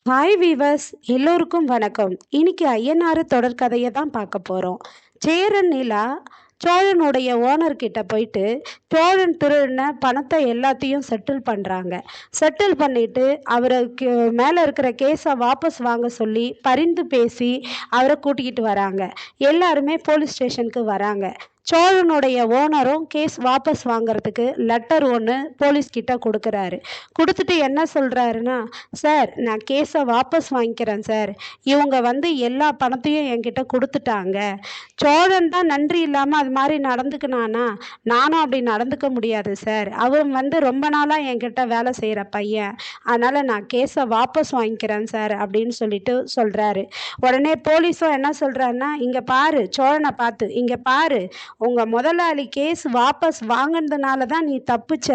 Hi viewers, எல்லோருக்கும் வணக்கம். இன்னைக்கு ஐயனார் தொடர்கதையை தான் பார்க்க போகிறோம். சேரன் நிலா சோழனுடைய ஓனர் கிட்ட போயிட்டு சோழன் திருடின பணத்தை எல்லாத்தையும் செட்டில் பண்ணுறாங்க. செட்டில் பண்ணிட்டு அவருக்கு மேலே இருக்கிற கேஸை வாபஸ் வாங்க சொல்லி பரிந்து பேசி அவரை கூட்டிக்கிட்டு வராங்க. எல்லாருமே போலீஸ் ஸ்டேஷனுக்கு வராங்க. சோழனுடைய ஓனரும் கேஸ் வாபஸ் வாங்கிறதுக்கு லெட்டர் ஒன்று போலீஸ்கிட்ட கொடுக்குறாரு. கொடுத்துட்டு என்ன சொல்கிறாருன்னா, சார் நான் கேஸை வாபஸ் வாங்கிக்கிறேன் சார். இவங்க எல்லா பணத்தையும் என்கிட்ட கொடுத்துட்டாங்க. சோழன் தான் நன்றி இல்லாமல் அது மாதிரி நடந்துக்கினானா, நானும் அப்படி நடந்துக்க முடியாது சார். அவன் ரொம்ப நாளாக என்கிட்ட வேலை செய்கிற பையன். அதனால் நான் கேஸை வாபஸ் வாங்கிக்கிறேன் சார் அப்படின்னு சொல்லிட்டு சொல்கிறாரு. உடனே போலீஸும் என்ன சொல்கிறாருன்னா, இங்கே பாரு சோழனை பார்த்து, இங்கே பாரு உங்கள் முதலாளி கேஸ் வாபஸ் வாங்கினதுனால தான் நீ தப்பிச்ச.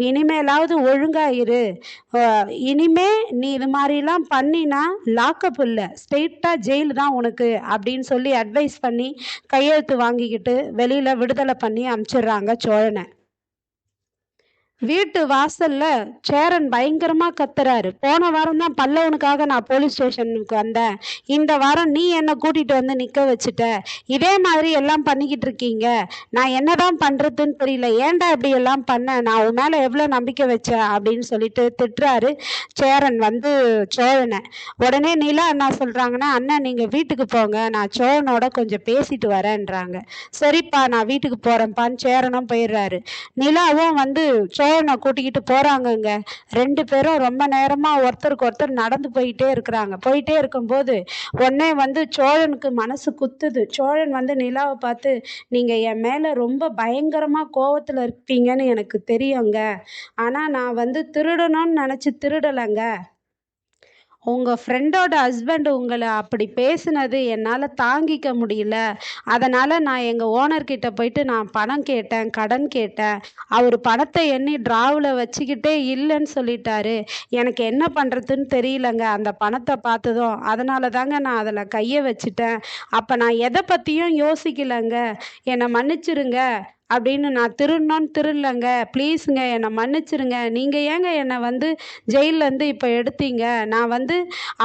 இனிமேலாவது ஒழுங்கா இரு. இனிமே நீ இது மாதிரிலாம் பண்ணினா லாக்கப் இல்லை, ஸ்ட்ரெயிட்டாக ஜெயிலு தான் உனக்கு அப்படின்னு சொல்லி அட்வைஸ் பண்ணி கையெழுத்து வாங்கிக்கிட்டு வெளியில் விடுதலை பண்ணி அனுப்பிச்சிடுறாங்க சோழனை. வீட்டு வாசல்ல சேரன் பயங்கரமா கத்துறாரு. போன வாரம் தான் பல்லவனுக்காக நான் போலீஸ் ஸ்டேஷனுக்கு வந்தேன். இந்த வாரம் நீ என்னை கூட்டிட்டு வந்து நிக்க வச்சுட்ட. இதே மாதிரி எல்லாம் பண்ணிக்கிட்டு இருக்கீங்க. நான் என்னதான் பண்றதுன்னு தெரியல. ஏன்டா இப்படி எல்லாம் பண்ண? நான் உன் மேல எவ்வளவு நம்பிக்கை வச்சேன் அப்படின்னு சொல்லிட்டு திட்டுறாரு சேரன் சோழனை. உடனே நிலா என்ன சொல்றாங்கன்னா, அண்ணன் நீங்க வீட்டுக்கு போங்க, நான் சோழனோட கொஞ்சம் பேசிட்டு வரேன்றாங்க. சரிப்பா நான் வீட்டுக்கு போறேன்ப்பான்னு சேரனும் போயிடுறாரு. நிலாவும் சோழனை கூட்டிக்கிட்டு போறாங்கங்க. ரெண்டு பேரும் ரொம்ப நேரமா ஒருத்தருக்கு ஒருத்தர் நடந்து போயிட்டே இருக்கிறாங்க. போயிட்டே இருக்கும்போது உடனே சோழனுக்கு மனசு குத்துது. சோழன் நிலாவை பார்த்து, நீங்க என் மேல ரொம்ப பயங்கரமா கோவத்துல இருப்பீங்கன்னு எனக்கு தெரியுங்க. ஆனா நான் திருடணும்னு நினைச்சு திருடலைங்க. உங்கள் ஃப்ரெண்டோட ஹஸ்பண்ட் உங்களை அப்படி பேசுனது என்னால் தாங்கிக்க முடியல. அதனால் நான் எங்கள் ஓனர்கிட்ட போயிட்டு நான் பணம் கேட்டேன், கடன் கேட்டேன். அவர் பணத்தை எண்ணி ட்ராவில் வச்சுக்கிட்டே இல்லைன்னு சொல்லிட்டாரு. எனக்கு என்ன பண்ணுறதுன்னு தெரியலங்க அந்த பணத்தை பார்த்ததும். அதனால தாங்க நான் அதில் கையை வச்சுட்டேன். அப்போ நான் எதை பற்றியும் யோசிக்கலைங்க. என்னை மன்னிச்சிருங்க அப்படின்னு. நான் திருடலைங்க, ப்ளீஸுங்க என்னை மன்னிச்சிருங்க. நீங்கள் ஏங்க என்னை ஜெயிலேருந்து இப்போ எடுத்தீங்க? நான்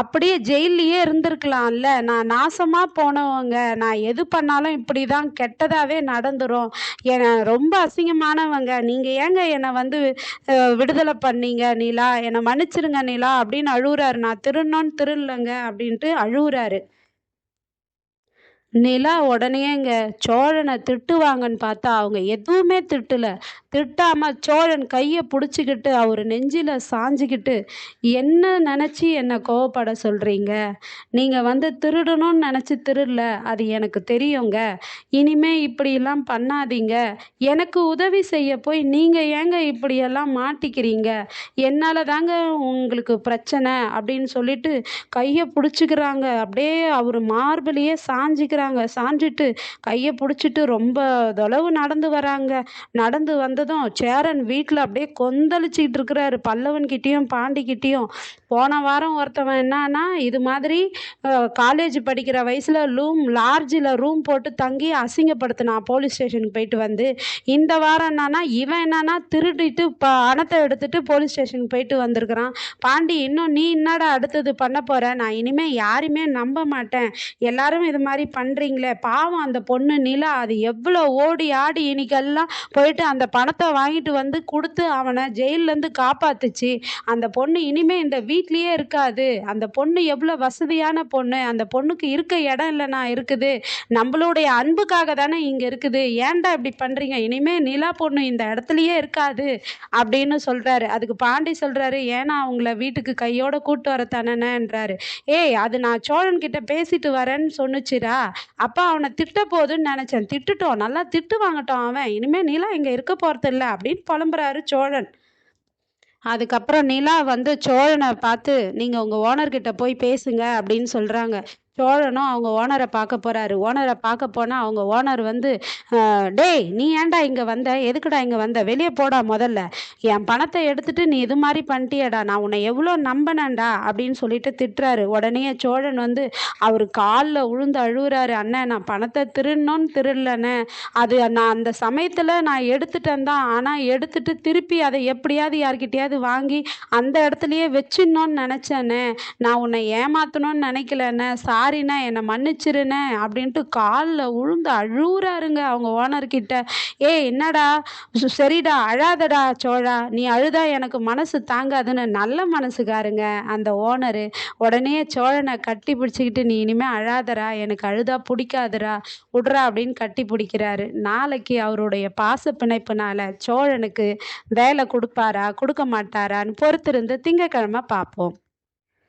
அப்படியே ஜெயிலையே இருந்திருக்கலாம்ல. நான் நாசமாக போனவங்க. நான் எது பண்ணாலும் இப்படி தான் கெட்டதாகவே நடந்துடும். என்னை ரொம்ப அசிங்கமானவங்க. நீங்கள் ஏங்க என்னை விடுதலை பண்ணீங்க நிலா? என்னை மன்னிச்சிருங்க நிலா அப்படின்னு அழுகுறாரு. நான் திருடலைங்க அப்படின்ட்டு அழுகுறாரு. நிலா உடனேங்க சோழனை திட்டுவாங்கன்னு பார்த்தா அவங்க எதுவுமே திட்டலை. திட்டாமல் சோழன் கையை பிடிச்சிக்கிட்டு அவர் நெஞ்சில் சாஞ்சிக்கிட்டு, என்ன நினச்சி என்னை கோவப்பட சொல்கிறீங்க? நீங்கள் திருடணும்னு நினச்சி திருடல, அது எனக்கு தெரியுங்க. இனிமே இப்படியெல்லாம் பண்ணாதீங்க. எனக்கு உதவி செய்ய போய் நீங்கள் ஏங்க இப்படியெல்லாம் மாட்டிக்கிறீங்க? என்னால் தாங்க உங்களுக்கு பிரச்சனை அப்படின்னு சொல்லிட்டு கையை பிடிச்சிக்கிறாங்க. அப்படியே அவர் மார்பிலேயே சாஞ்சிட்டு கையை பிடிச்சிட்டு ரொம்ப தொலைவு நடந்து வராங்க. நடந்து வந்ததும் சேரன் வீட்டில் அப்படியே கொந்தளிச்சிக்கிட்டு இருக்கிறாரு, பல்லவன்கிட்டயும் பாண்டிக்கிட்டேயும். போன வாரம் ஒருத்தவன் என்னன்னா, இது மாதிரி காலேஜ் படிக்கிற வயசில் லார்ஜில் ரூம் போட்டு தங்கி அசிங்கப்படுத்தினான் போலீஸ் ஸ்டேஷனுக்கு போயிட்டு இந்த வாரம் இவன் திருடிட்டு பணத்தை எடுத்துட்டு போலீஸ் ஸ்டேஷனுக்கு போயிட்டு வந்திருக்கிறான். பாண்டி, இன்னும் நீ என்னடா அடுத்தது பண்ண போற? நான் இனிமே யாருமே நம்ப மாட்டேன். எல்லாரும் இது மாதிரி பண்ணுறீங்களே. பாவம் அந்த பொண்ணு நிலா, அது எவ்வளோ ஓடி ஆடி இன்னைக்கெல்லாம் போயிட்டு அந்த பணத்தை வாங்கிட்டு கொடுத்து அவனை ஜெயிலேருந்து காப்பாத்துச்சு. அந்த பொண்ணு இனிமே இந்த வீட்லேயே இருக்காது. அந்த பொண்ணு எவ்வளோ வசதியான பொண்ணு. அந்த பொண்ணுக்கு இருக்க இடம் இல்லைனா இருக்குது. நம்மளுடைய அன்புக்காக தானே இங்கே இருக்குது. ஏன்டா இப்படி பண்ணுறீங்க? இனிமே நிலா பொண்ணு இந்த இடத்துலையே இருக்காது அப்படின்னு சொல்கிறாரு. அதுக்கு பாண்டி சொல்கிறாரு, ஏன்னா அவங்கள வீட்டுக்கு கையோட கூட்டு வர தானேன்றாரு. ஏய், அது நான் சோழன் கிட்ட பேசிட்டு வரேன்னு சொன்னுச்சுடா. அப்பா அவனை திட்ட போதுன்னு நினைச்சேன். திட்டுட்டோம், நல்லா திட்டு வாங்கட்டும். அவன் இனிமே நிலா இங்க இருக்க போறது இல்லை அப்படின்னு புலம்புறாரு சோழன். அதுக்கப்புறம் நிலா சோழனை பார்த்து, நீங்க உங்க ஓனர்கிட்ட போய் பேசுங்க அப்படின்னு சொல்றாங்க. சோழனும் அவங்க ஓனரை பார்க்க போறாரு. ஓனரை பார்க்க போனா அவங்க ஓனர் வந்து, டேய் நீ ஏன்டா இங்க வந்த, எதுக்குடா இங்க வந்த, வெளியே போடா முதல்ல, என் பணத்தை எடுத்துட்டு நீ இது மாதிரி பண்ணிட்டியடா, நான் உன்னை எவ்வளோ நம்பினேன்டா அப்படின்னு சொல்லிட்டு திட்டுறாரு. உடனே சோழன் வந்து அவர் காலில் விழுந்து அழுகுறாரு. அண்ணன் நான் பணத்தை திருடலண்ணே, அது நான் அந்த சமயத்தில் நான் எடுத்துட்டேன் தான், ஆனால் எடுத்துட்டு திருப்பி அதை எப்படியாவது யார்கிட்டயாவது வாங்கி அந்த இடத்துலையே வச்சிடணும்னு நினச்சேண்ணே, நான் உன்னை ஏமாத்தணும்னு நினைக்கலண்ணே, சாரிண்ணே, என்னை மன்னிச்சிருண்ணே அப்படின்ட்டு காலில் விழுந்து அழுகுறாருங்க அவங்க ஓனர்கிட்ட. என்னடா, சரிடா அழாதடா சோழா, நீ அழுதா எனக்கு மனசு தாங்காதுன்னு நல்ல மனசுக்காருங்க அந்த ஓனரு. உடனே சோழனை கட்டி பிடிச்சிக்கிட்டு, நீ இனிமே அழாதரா, எனக்கு அழுதா பிடிக்காதுரா, விட்றா அப்படின்னு கட்டி பிடிக்கிறாரு. நாளைக்கு அவருடைய பாச பிணைப்புனால சோழனுக்கு வேலை கொடுப்பாரா கொடுக்க மாட்டாரான்னு பொறுத்திருந்து திங்கக்கிழமை பார்ப்போம்.